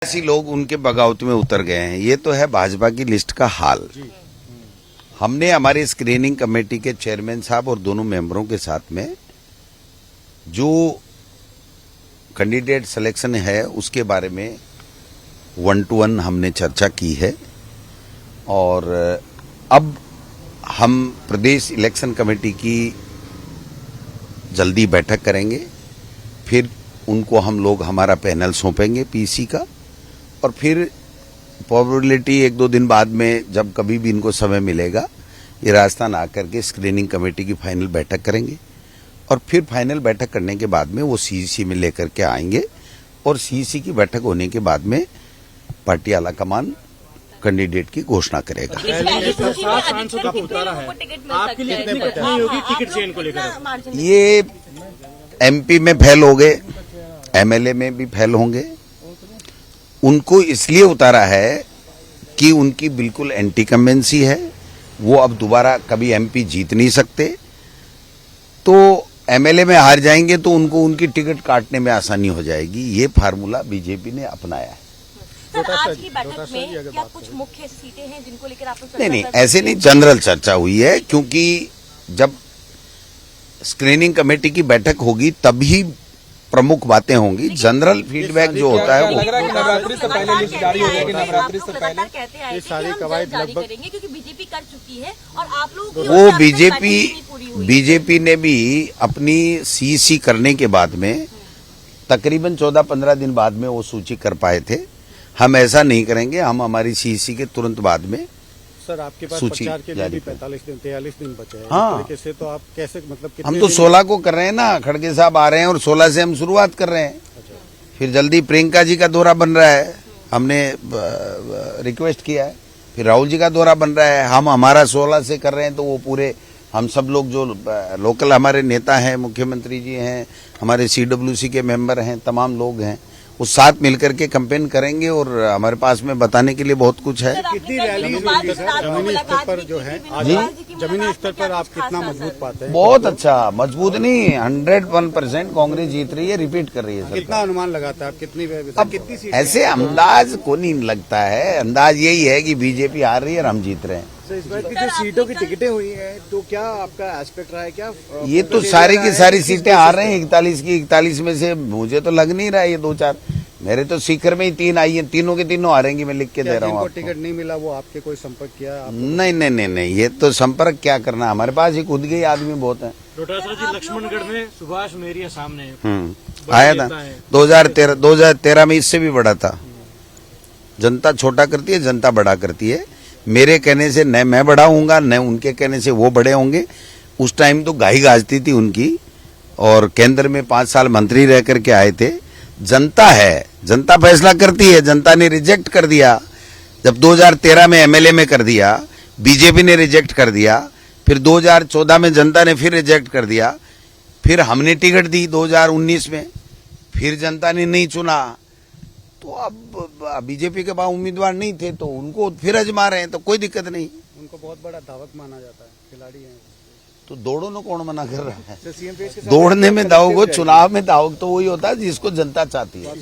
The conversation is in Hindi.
ऐसी लोग उनके बगावत में उतर गए हैं। ये तो है भाजपा की लिस्ट का हाल। हमने हमारी स्क्रीनिंग कमेटी के चेयरमैन साहब और दोनों मेंबरों के साथ में जो कैंडिडेट सिलेक्शन है उसके बारे में 1 to 1 हमने चर्चा की है और अब हम प्रदेश इलेक्शन कमेटी की जल्दी बैठक करेंगे। फिर उनको हम लोग हमारा पैनल सौंपेंगे पीसी का और फिर प्रोबेबिलिटी 1-2 दिन बाद में जब कभी भी इनको समय मिलेगा ये राजस्थान आकर के स्क्रीनिंग कमेटी की फाइनल बैठक करेंगे और फिर फाइनल बैठक करने के बाद में वो सीईसी में लेकर के आएंगे और सीईसी की बैठक होने के बाद में पार्टी आला कमान कैंडिडेट की घोषणा करेगा। ये एमपी में फेल हो गए, एमएलए में भी फेल होंगे। उनको इसलिए उतारा है कि उनकी बिल्कुल एंटी कमेंसी है, वो अब दोबारा कभी एमपी जीत नहीं सकते। तो एमएलए में हार जाएंगे तो उनको उनकी टिकट काटने में आसानी हो जाएगी। ये फार्मूला बीजेपी ने अपनाया है। सर, आज की बैठक में क्या कुछ मुख्य सीटें हैं जिनको लेकर आपने नहीं, ऐसे नहीं, जनरल चर्चा हुई है क्योंकि जब स्क्रीनिंग कमेटी की बैठक होगी तभी प्रमुख बातें होंगी। जनरल फीडबैक जो होता है वो नवरात्रि से पहले लिस्ट जारी हो जाएगी। नवरात्रि से पहले ये सारी कवायद लगभग करेंगे क्योंकि बीजेपी कर चुकी है और आप लोग वो बीजेपी ने भी अपनी सीईसी करने के बाद में तकरीबन 14-15 दिन बाद में वो सूची कर पाए थे। हम ऐसा नहीं करेंगे, हम हमारी सीईसी के तुरंत बाद में सर आपके पास सूची प्रचार के लिए भी 43 दिन बचे हैं। हाँ, तरीके से तो आप कैसे मतलब हम तो 16 को कर रहे हैं ना, खड़गे साहब आ रहे हैं और 16 से हम शुरुआत कर रहे हैं। फिर जल्दी प्रियंका जी का दौरा बन रहा है, हमने रिक्वेस्ट किया है। फिर राहुल जी का दौरा बन रहा है, हम हमारा 16 से कर रहे हैं। तो वो पूरे हम सब लोग जो लोकल हमारे नेता हैं, मुख्यमंत्री जी हैं, हमारे सीडब्ल्यूसी के मेंबर हैं, तमाम लोग हैं, वो साथ मिलकर के कैंपेन करेंगे और हमारे पास में बताने के लिए बहुत कुछ है। कितनी रैली होगी सर जमीनी स्तर पर जो है आज जमीनी स्तर पर आप कितना मजबूत पाते हैं? बहुत अच्छा, मजबूत नहीं, 101% कांग्रेस जीत रही है, रिपीट कर रही है। कितना अनुमान लगाता है आप कितनी सीट? ऐसे अंदाज को नहीं लगता है, अंदाज यही है कि बीजेपी हार रही है और हम जीत रहे हैं। इस बार की जो सीटों की टिकटें हुई हैं तो क्या आपका एस्पेक्ट रहा है क्या? ये तो सारी की सारी सीटें हार रहे हैं। 41 की 41 में से मुझे तो लग नहीं रहा है ये 2-4, मेरे तो सीकर में ही 3 आई हैं, तीनों के तीनों हारेंगी, मैं लिख के दे रहा हूँ। टिकट नहीं मिला वो आपके कोई संपर्क किया? नहीं, ये तो संपर्क क्या करना, हमारे पास ही खुद के आदमी बहुत है। डोटासरा जी लक्ष्मणगढ़ में सुभाष मेरिया सामने आया था 2013 में, इससे भी बड़ा था। जनता छोटा करती है, जनता बड़ा करती है। मेरे कहने से न मैं बड़ा होऊंगा, न उनके कहने से वो बड़े होंगे। उस टाइम तो गाही गाजती थी उनकी और केंद्र में 5 साल मंत्री रह करके आए थे। जनता है, जनता फैसला करती है। जनता ने रिजेक्ट कर दिया जब 2013 में एमएलए में कर दिया, बीजेपी ने रिजेक्ट कर दिया। फिर 2014 में जनता ने फिर रिजेक्ट कर दिया। फिर हमने टिकट दी 2019 में, फिर जनता ने नहीं चुना। तो अब बीजेपी के पास उम्मीदवार नहीं थे तो उनको फिर आजमा रहे हैं, तो कोई दिक्कत नहीं। उनको बहुत बड़ा धावक माना जाता है, खिलाड़ी हैं। तो दौड़ो न कौन मना कर रहा है? दौड़ने में दावक हो, चुनाव में दावक तो वही होता है जिसको जनता चाहती है।